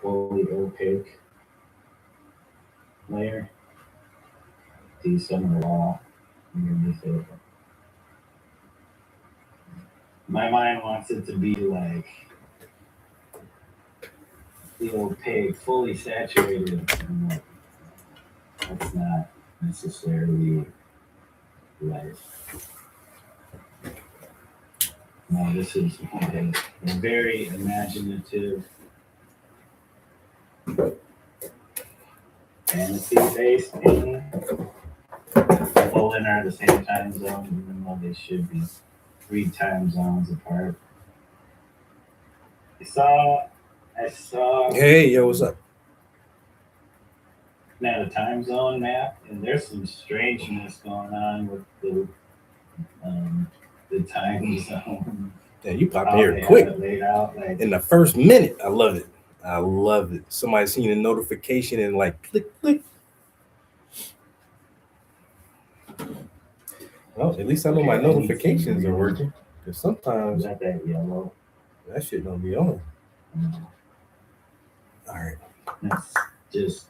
fully opaque layer. See some of the wall underneath it. My mind wants it to be like the opaque, fully saturated. And like, that's not necessarily life. No, this is a very imaginative, fantasy-based painting. Both in are the same time zone, even though they should be 3 time zones apart. I saw Hey, yo, what's up? now the time zone map, and there's some strangeness going on with the time zone. Yeah, you popped in How here they have quick. it laid out, like In the first minute, I love it. I love it. Somebody seen a notification and like click, click. Well, at least I know my Okay, I need notifications some are real- working. Because sometimes got that yellow. that shit don't be on. Mm, All right. That's just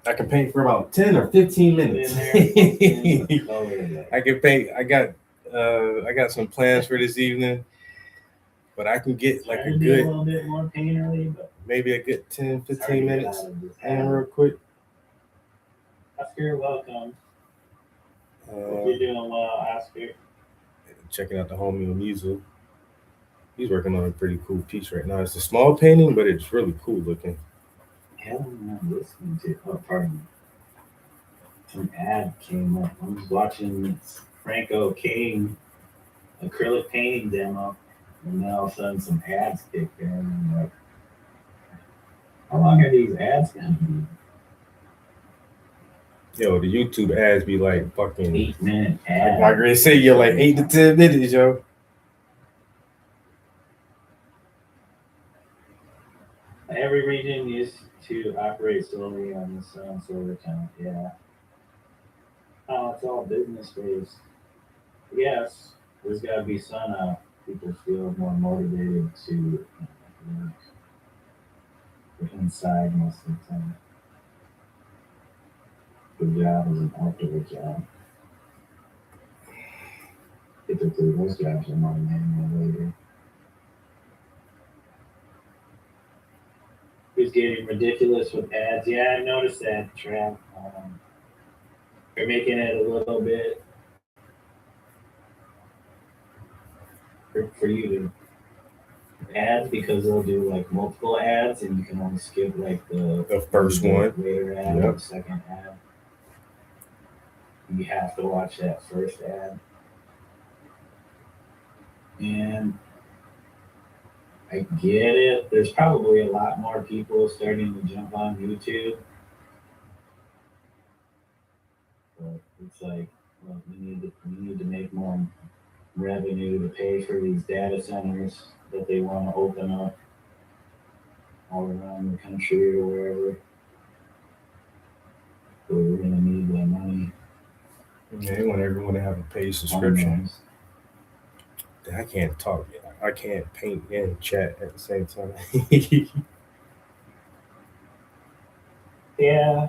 I can paint for about 10 or 15 minutes. in there. In the color, like, I can paint. I got some plans for this evening, but I can get like trying a to be a good, little bit more painterly, but maybe a good 10, it's hard to 15 get minutes. out of this And habit. real quick. Oscar, welcome. Hope you're doing well, Oscar. Checking out the homie Music. He's working on a pretty cool piece right now. It's a small painting, but it's really cool looking. Hell, I'm not listening to. Oh, pardon me. Some ad came up. I was watching this Franco Kane acrylic painting demo, and then all of a sudden some ads kicked in. And I'm like, how long are these ads gonna be? Yo, the YouTube ads be like fucking 8-minute like ad. Margaret say you're like 8 to 10 minutes, yo. Every region used to operate solely on the sun solar count. Yeah. Oh, it's all business based. Yes, there's got to be sun out. People feel more motivated to work. We're inside most of the time. The job is an outdoor job. Typically, those jobs are more manual labor. It's getting ridiculous with ads. Yeah, I noticed that, Trav. They're making it a little bit for you to ads because they'll do like multiple ads and you can only skip like The first one. later ad or Yep. the second ad. You have to watch that first ad. And I get it. There's probably a lot more people starting to jump on YouTube. But it's like, well, we need to make more revenue to pay for these data centers that they want to open up all around the country or wherever. So we're gonna need the money. Yeah, they want everyone to have a paid subscription. Almost. I can't talk. I can't paint and chat at the same time. Yeah.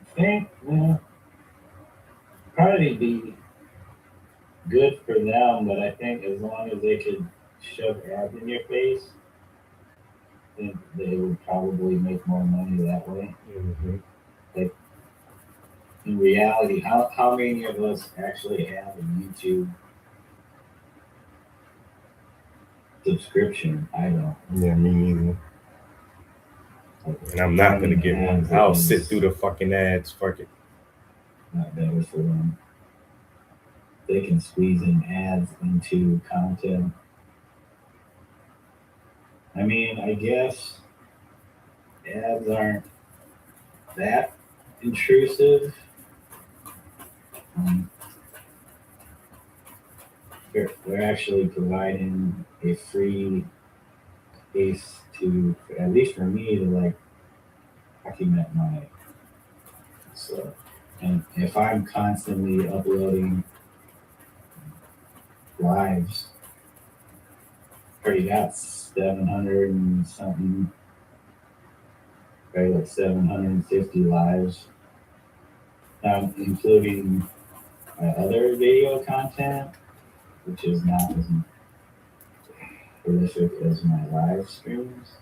I think probably be good for them, but I think as long as they could shove ads in your face, I think they would probably make more money that way. Mm-hmm. Like in reality, how many of us actually have a YouTube subscription? I don't. Yeah, me neither. And I'm not gonna get one. I'll sit through the fucking ads. Fuck it. Not better for them. They can squeeze in ads into content. I mean, I guess ads aren't that intrusive. They're actually providing a free space to, at least for me, to like document my stuff. And if I'm constantly uploading lives, already got 700 and something, right? Like 750 lives, including my other video content, which is not as prolific as my live streams.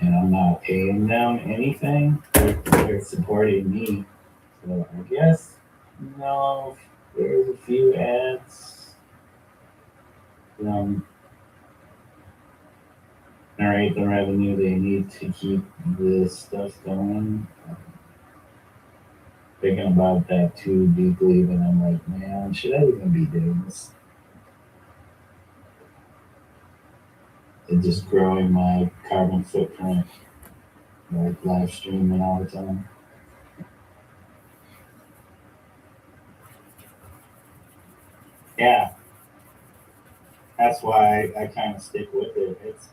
And I'm not paying them anything. They're supporting me. So I guess, there's a few ads. Generate the revenue they need to keep this stuff going. Thinking about that too deeply, but I'm like, man, should I even be doing this? And just growing my carbon footprint, like live streaming all the time. Yeah, that's why I kind of stick with it. It's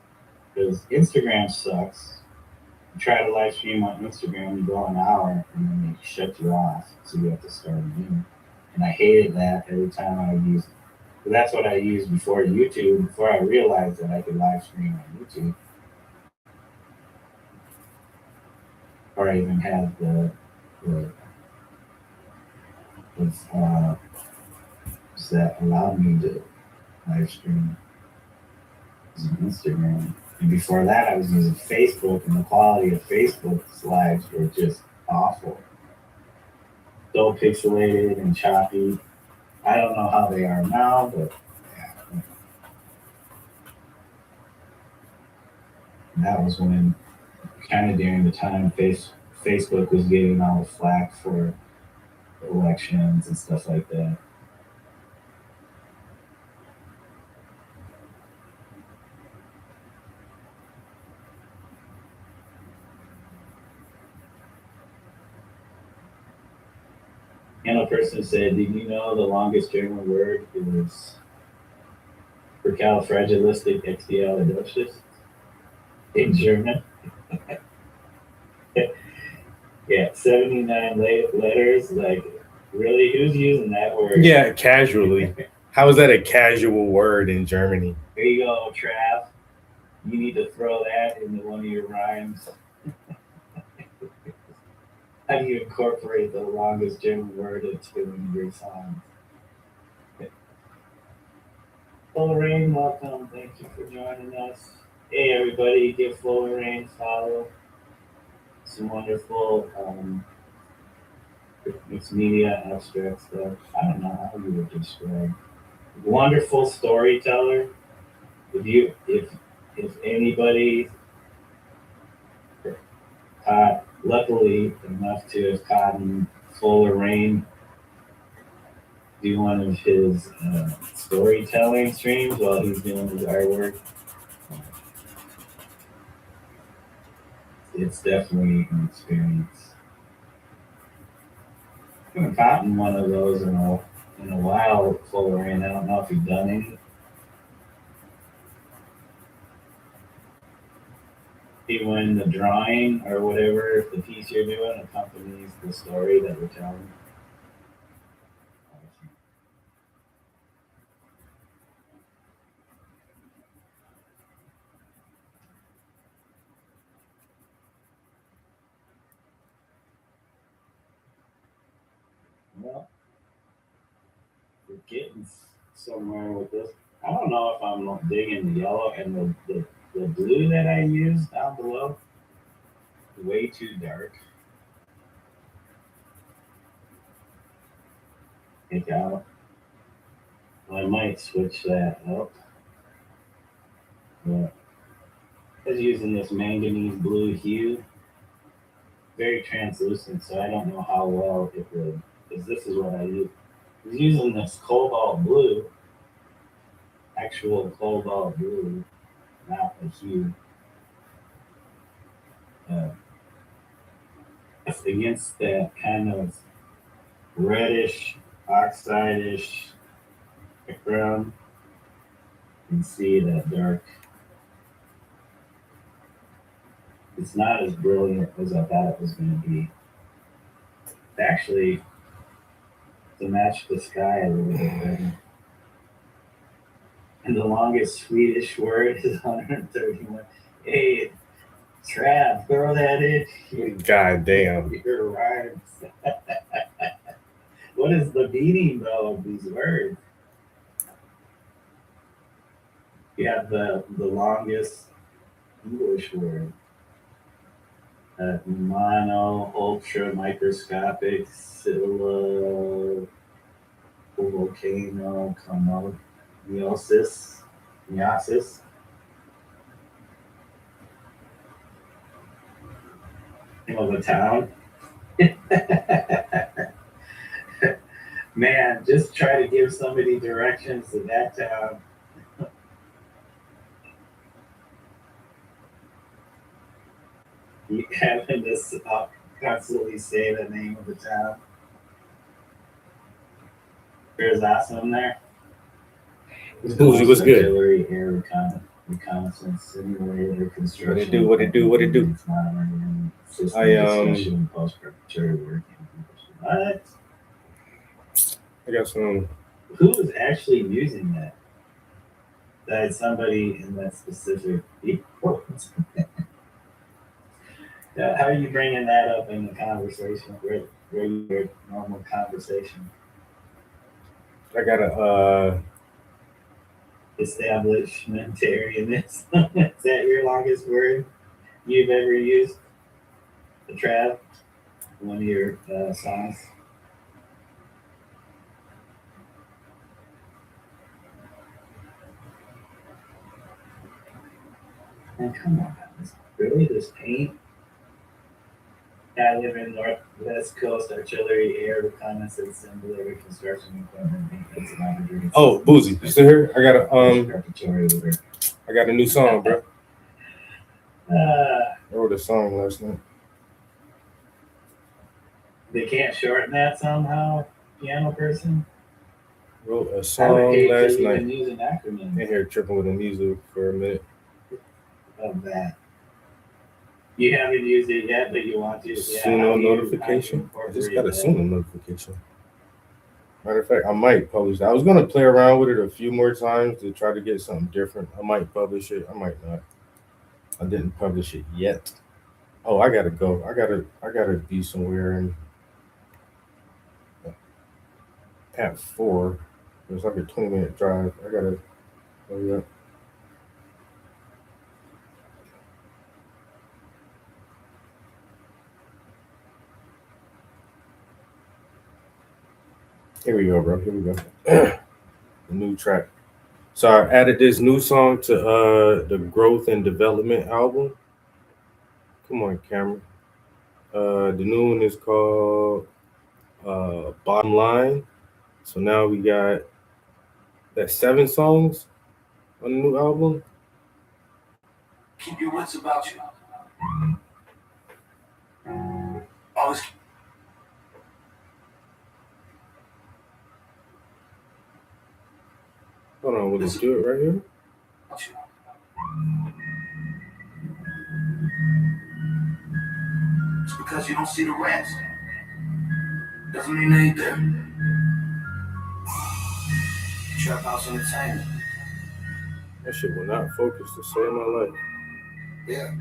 because Instagram sucks. You try to live stream on Instagram, you go an hour, and then they shut you off, so you have to start again. And I hated that every time I used. But that's what I used before YouTube. Before I realized that I could live stream on YouTube, or I even had the that allowed me to live stream using Instagram. And before that, I was using Facebook, and the quality of Facebook's lives were just awful. So pixelated and choppy. I don't know how they are now, but yeah. That was when, kind of during the time Facebook was getting all the flack for elections and stuff like that. And a person said, did you know the longest German word is supercalifragilisticexpialidocious in German? Yeah, 79 letters. Like, really? Who's using that word? Yeah, casually. How is that a casual word in Germany? There you go, Trav. You need to throw that into one of your rhymes. How do you incorporate the longest German word into your songs? Full Rain, welcome. Thank you for joining us. Hey, everybody, give Full Rain a follow. Some wonderful mixed media abstract stuff. I don't know how you would describe. Wonderful storyteller. If anybody caught, luckily enough to have caught Full Rain do one of his storytelling streams while he's doing his artwork, it's definitely an experience. I haven't caught one of those in a while, Full Rain. I don't know if you've done any. Even when the drawing or whatever the piece you're doing accompanies the story that we're telling. Well, we're getting somewhere with this. I don't know if I'm digging the yellow and the blue that I used down below. Way too dark. Take out. Well, I might switch that up. But I was using this manganese blue hue. Very translucent, so I don't know how well it would, because this is what I use. I was using this cobalt blue, actual cobalt blue, not a hue. It's against that kind of reddish, oxide-ish background. You can see that dark. It's not as brilliant as I thought it was going to be. Actually, to match the sky a little bit better. And the longest Swedish word is 131. Hey, Trav, throw that in. God damn. Your rhymes. What is the meaning though of these words? You have the longest English word. Mono, ultra, microscopic, silo, volcano, meiosis. Name of a town. Man, just try to give somebody directions to that town. You having to constantly say the name of the town. There's awesome there. Boozy was good. Artillery, air reconnaissance, simulator, construction. What it do? It's not an system discussion, post-preparatory work. What? I got some. Who is actually using that? That somebody in that specific field. How are you bringing that up in the conversation? Regular, normal conversation. I got a establishmentarianism. Is that your longest word you've ever used? The Trav, one of your songs. And come on, really, this paint? I live in Northwest Coast, artillery, air, reconnaissance, simulator, construction equipment, maintenance, and operations. Oh, Boozy, you still here? I got a new song, bro. I wrote a song last night. They can't shorten that somehow, piano person? Wrote a song last night. Using acronyms. In here tripping with the music for a minute. Of that. You haven't used it yet, but you want to. Suno notification. I just got a Suno notification. Matter of fact, I might publish that. I was gonna play around with it a few more times to try to get something different. I might publish it. I might not. I didn't publish it yet. Oh, I gotta go. I gotta be somewhere and at 4. It's like a 20-minute drive. I gotta hurry up. Here we go, bro. Here we go. The new track. So I added this new song to the Growth and Development album. Come on, Cameron. The new one is called Bottom Line. So now we got that 7 songs on the new album. Keep your wits about you. Always. Hold on, will it do it right here? Just because you don't see the rats doesn't mean they ain't there. Trap House Entertainment. That shit will not focus to save my life. Yeah.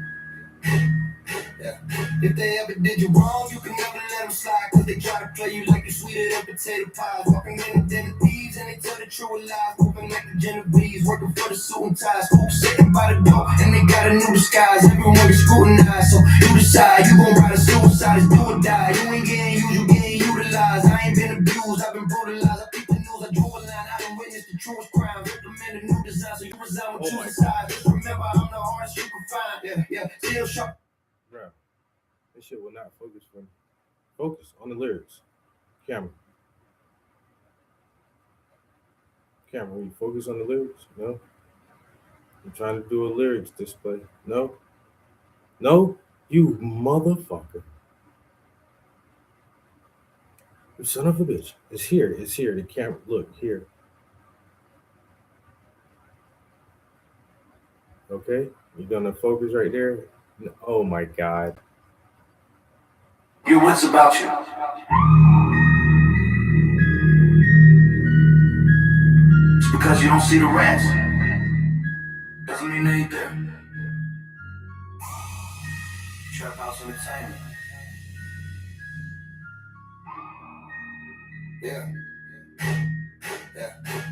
If they ever did you wrong, you can never let them slide. Cause they try to play you like you're sweeter than potato pies. Walking in the den of thieves and they tell the true lies. Moving like the Genovese, working for the suit and ties. Who's sitting by the door and they got a new disguise. Everyone is scrutinized, so you decide. You gon' ride a suicide, it's do or die. You ain't getting used, you getting utilized. I ain't been abused, I've been brutalized. I peep the news, I drew a line. I done witnessed the truest crime. Implement a new design, so you resign with choosing sides. Just remember, I'm the hardest you can find. Yeah, still sharp. Bro, this shit will not focus for me. Focus on the lyrics. Camera, will you focus on the lyrics? No? I'm trying to do a lyrics display. No? No? You motherfucker. You son of a bitch. It's here. The camera. Look, here. Okay? You're gonna focus right there? Oh my God. Your wits about you. because you don't see the rest. Doesn't mean they ain't there. Trap House Entertainment. Yeah.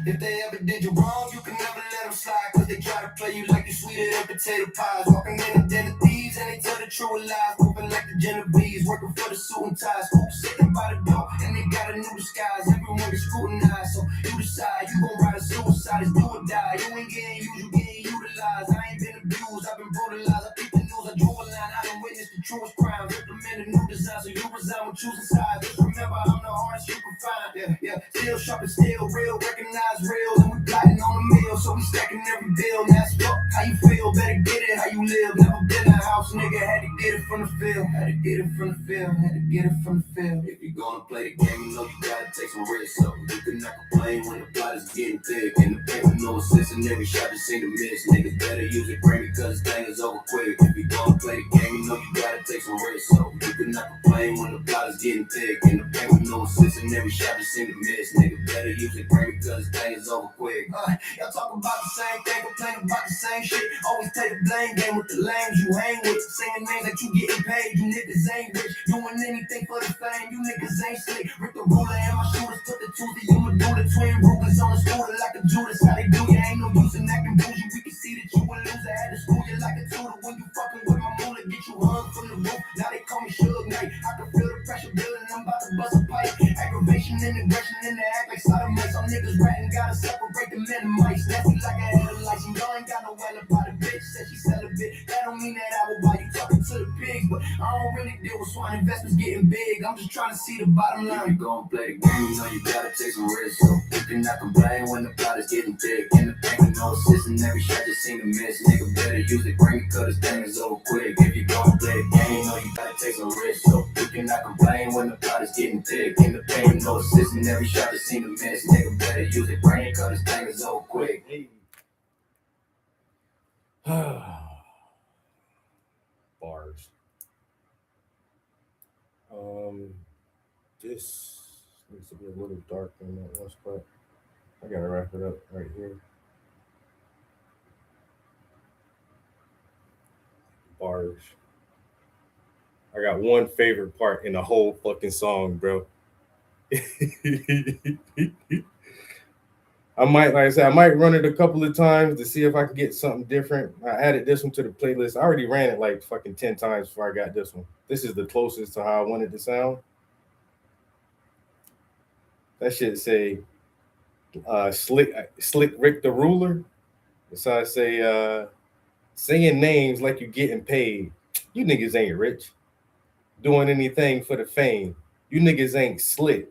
If they ever did you wrong, you can never let them slide. Cause they try to play you like you sweeter than potato pies. Walking in the den of thieves and they tell the true lies. Moving like the Genovese, working for the suit and ties. Hoops sitting by the door and they got a new disguise. Everyone gets scrutinized, so you decide. You gon' ride a suicide, it's do or die. You ain't getting used, you getting utilized. I ain't been abused, I've been brutalized. I peep the news, I drew a line. I done witnessed the truest crime. Implement a new design, so you resign with choosing sides. Just remember, I'm the hardest you can find. Yeah, still sharp and still real, recognize real. And we plotting on the meal, so we stacking every bill. Now it's fuck how you feel, better get it how you live. Never been in a house, nigga, had to get it from the field. Had to get it from the field, had to get it from the field. If you gonna play the game, you know you gotta take some risks. So you cannot complain when the plot is getting thick. And the paper no assist and every shot just seem to miss. Niggas better use it, bring it, cause this thing is over quick. If you gonna play the game, you know you gotta take some risks. So you cannot complain when the plot is getting thick. And the paper no assist and every shot just seem to miss. Niggas better use it, bring it, cause this thing is over quick. Y'all talk about the same thing, complain about the same shit. Always play the blame game with the lames you hang with. Saying names that you getting paid, you niggas ain't rich. Doing anything for the fame, you niggas ain't slick. Rick the ruler and my shooters put the tooth to you, Medulla. Twin Rugers on the scooter like a Judas. How they do you? Ain't no use in acting bougie. We can see that you a loser. Had to school you like a tutor. When you fucking with my moolah, get you hung from the roof. Now they call me Suge Knight. I can feel the pressure building, I'm about to bust a pipe. Aggravation and aggression in the act like sodomites. Some niggas ratting, gotta separate the men and mice. Nasty like a head of lights. And y'all ain't got no well about a bitch. Said she celibate. That don't mean that I will buy you talking to the pigs. But I don't really deal with swine investments getting big. I'm just trying to see the bottom line. If you gon' play the game, you know you gotta take some risks. So you cannot complain when the plot is getting thick. And the bank with no assist and every shot just seem to miss. Nigga better use it, bring it, cause this thing is over quick. If you gon' play the game, you know you gotta take some risks. So you cannot complain when the plot is getting thick. And the bank with no assist and every shot just seem to miss. Nigga better use it, bring it, cause this thing is over quick. Bars. This needs to be a little darker in that one spot. I gotta wrap it up right here. Bars. I got one favorite part in the whole fucking song, bro. I might, like I said, I might run it a couple of times to see if I can get something different. I added this one to the playlist. I already ran it like fucking 10 times before I got this one. This is the closest to how I wanted to sound. That shit say Slick Rick the Ruler. So I say saying names like you getting paid. You niggas ain't rich. Doing anything for the fame. You niggas ain't slick.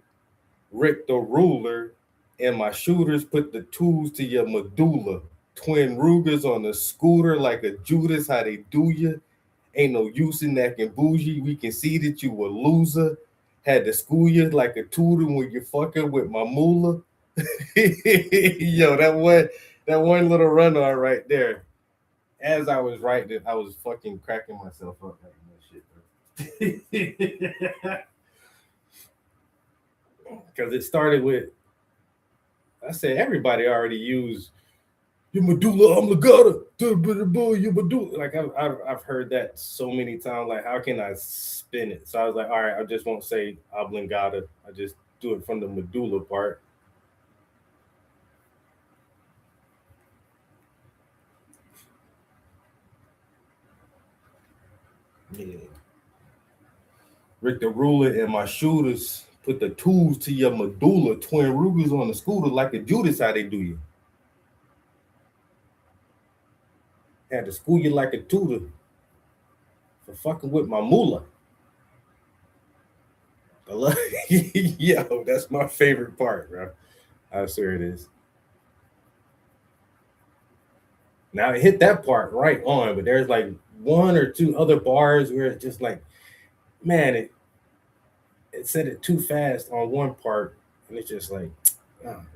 Rick the Ruler and my shooters put the tools to your medulla. Twin Rugers on the scooter like a Judas, how they do you. Ain't no use in acting bougie. We can see that you a loser. Had to school you like a tutor when you fucking with my moolah. Yo, that one little run on right there. As I was writing it, I was fucking cracking myself up writing that shit. Because it started with, I said, everybody already used your medulla oblongata, your medulla. Like I've heard that so many times. Like, how can I spin it? So I was like, all right, I just won't say oblongata. I just do it from the medulla part. Yeah. Rick the Ruler and my shooters put the tools to your medulla. Twin Rugers on the scooter like a Judas, how they do you. Had to school you like a tutor for fucking with my moolah. I love yo, that's my favorite part, bro. I swear it is. Now it hit that part right on, but there's like one or two other bars where it's just like, man, it said it too fast on one part, and it's just like,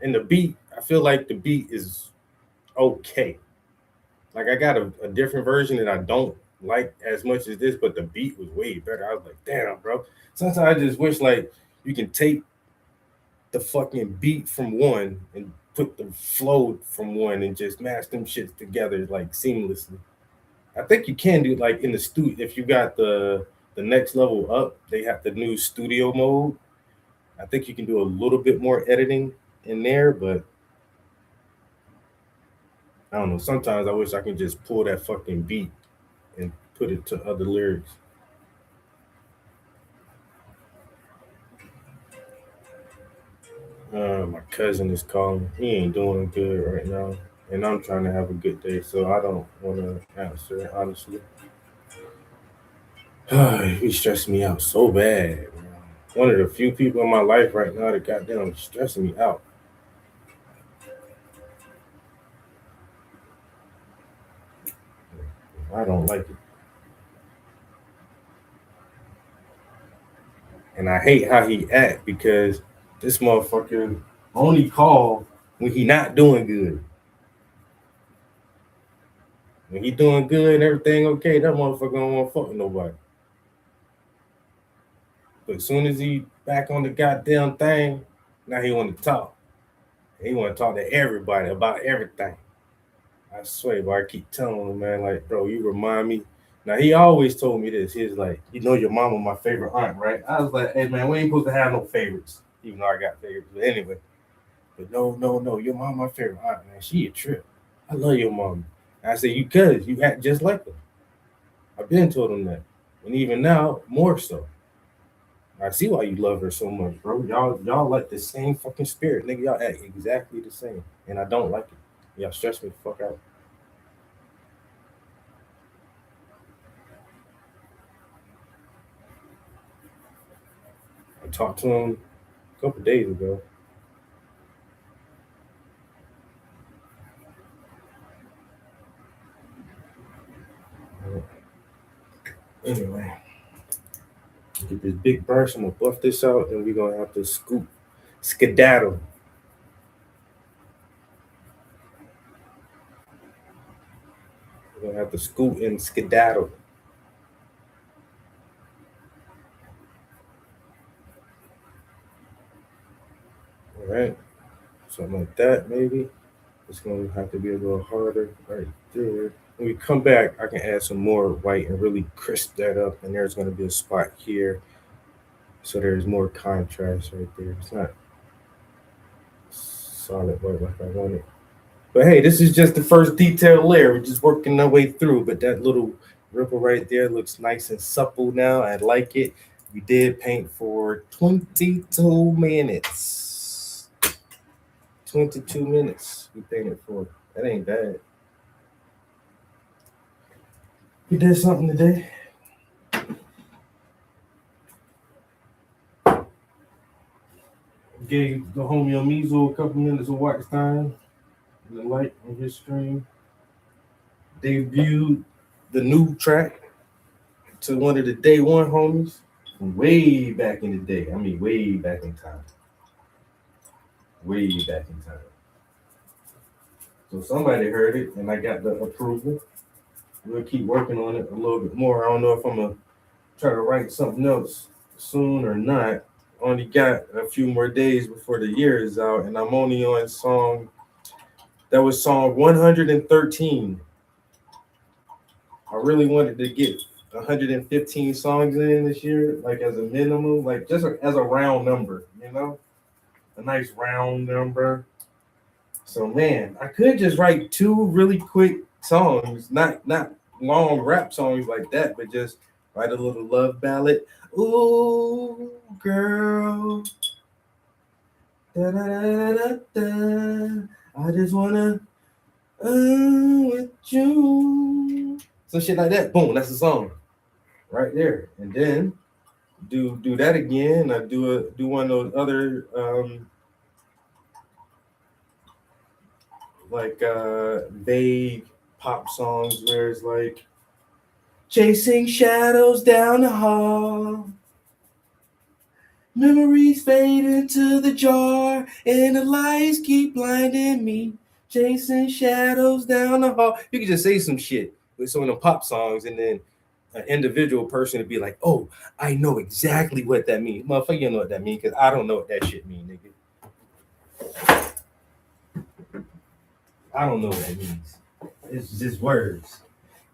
and the beat, I feel like the beat is okay. Like I got a different version that I don't like as much as this, but the beat was way better. I was like, damn, bro. Sometimes I just wish like you can take the fucking beat from one and put the flow from one and just mash them shits together like seamlessly. I think you can do like in the studio if you got the next level up, they have the new studio mode. I think you can do a little bit more editing in there, but I don't know. Sometimes I wish I can just pull that fucking beat and put it to other lyrics. My cousin is calling. He ain't doing good right now, and I'm trying to have a good day, so I don't want to answer honestly. He stressed me out so bad. Man. One of the few people in my life right now that goddamn stressing me out. I don't like it. And I hate how he act because this motherfucker only call when he not doing good. When he doing good and everything okay, that motherfucker don't want to fuck with nobody. But as soon as he back on the goddamn thing, now he want to talk. He want to talk to everybody about everything. I swear, but I keep telling him, man, like, bro, you remind me. Now he always told me this. He's like, you know, your mama my favorite aunt, right? I was like, hey man, we ain't supposed to have no favorites, even though I got favorites. But anyway, but no, your mama my favorite aunt, man. She a trip. I love your mama. And I said, you act just like her. I've been told him that, and even now, more so. I see why you love her so much, bro. Y'all like the same fucking spirit, nigga. Y'all act exactly the same, and I don't like it. Y'all stress me the fuck out. I talked to him a couple days ago. Anyway, get this big burst. I'm gonna buff this out, and we're gonna have to skedaddle. We're gonna have to scoot and skedaddle. All right, something like that maybe. It's gonna have to be a little harder right there. When we come back, I can add some more white and really crisp that up, and there's gonna be a spot here, so there's more contrast right there. It's not solid white like I want it. But hey, this is just the first detail layer. We're just working our way through. But that little ripple right there looks nice and supple now. I like it. We did paint for 22 minutes. 22 minutes we painted for. That ain't bad. We did something today. Gave the homie Amizo a couple minutes of wax time. The light on his screen. Debuted the new track to one of the day one homies from way back in the day. I mean, way back in time. Way back in time. So somebody heard it and I got the approval. We'll keep working on it a little bit more. I don't know if I'm gonna try to write something else soon or not. Only got a few more days before the year is out, and I'm only on song 113. I really wanted to get 115 songs in this year, like as a minimum, like just as a round number, you know, a nice round number. So man, I could just write 2 really quick songs, not long rap songs like that, but just write a little love ballad. Ooh, girl, da, da, da, da, da. I just wanna with you. Some shit like that. Boom, that's the song right there. And then do that again. I do one of those other like vague pop songs where it's like chasing shadows down the hall. Memories fade into the jar, and the lights keep blinding me. Chasing shadows down the hall. You can just say some shit with some of the pop songs, and then an individual person would be like, "Oh, I know exactly what that means." Motherfucker, you know what that means, because I don't know what that shit means, nigga. I don't know what it means. It's just words.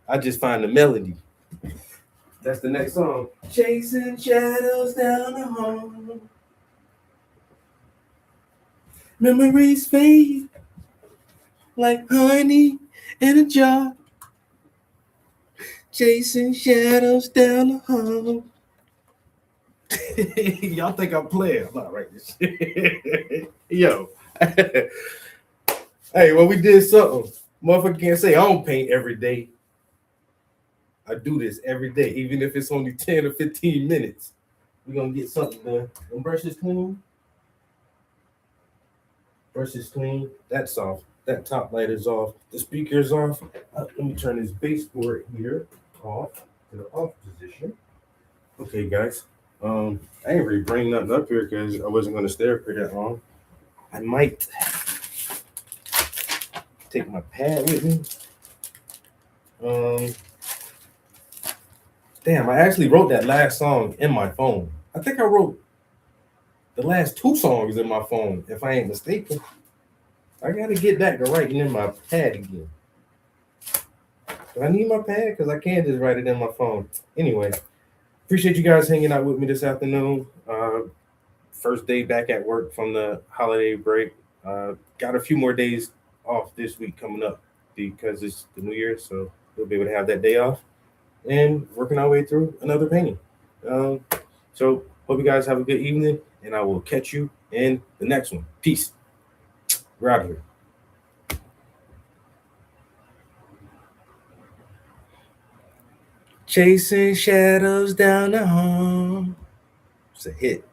I just find the melody. That's the next song. Chasing shadows down the hall. Memories fade like honey in a jar. Chasing shadows down the hall. Y'all think I'm playing? I'm not writing this shit. Yo. Hey, well, we did something. Motherfucker can't say I don't paint every day. I do this every day, even if it's only 10 or 15 minutes. We're gonna get something done. And brush is clean. Brush is clean. That's off. That top light is off. The speaker's off. Let me turn this baseboard here off to the off position. Okay, guys. I ain't really bring nothing up here because I wasn't gonna stay up here that long. I might take my pad with me. Damn, I actually wrote that last song in my phone. I think I wrote the last 2 songs in my phone, if I ain't mistaken. I gotta get back to writing in my pad again. Do I need my pad? Because I can't just write it in my phone. Anyway, appreciate you guys hanging out with me this afternoon. First day back at work from the holiday break. Got a few more days off this week coming up because it's the New Year, so we'll be able to have that day off and working our way through another painting. So hope you guys have a good evening, and I will catch you in the next one. Peace. We're out of here. Chasing shadows down the hall. It's a hit.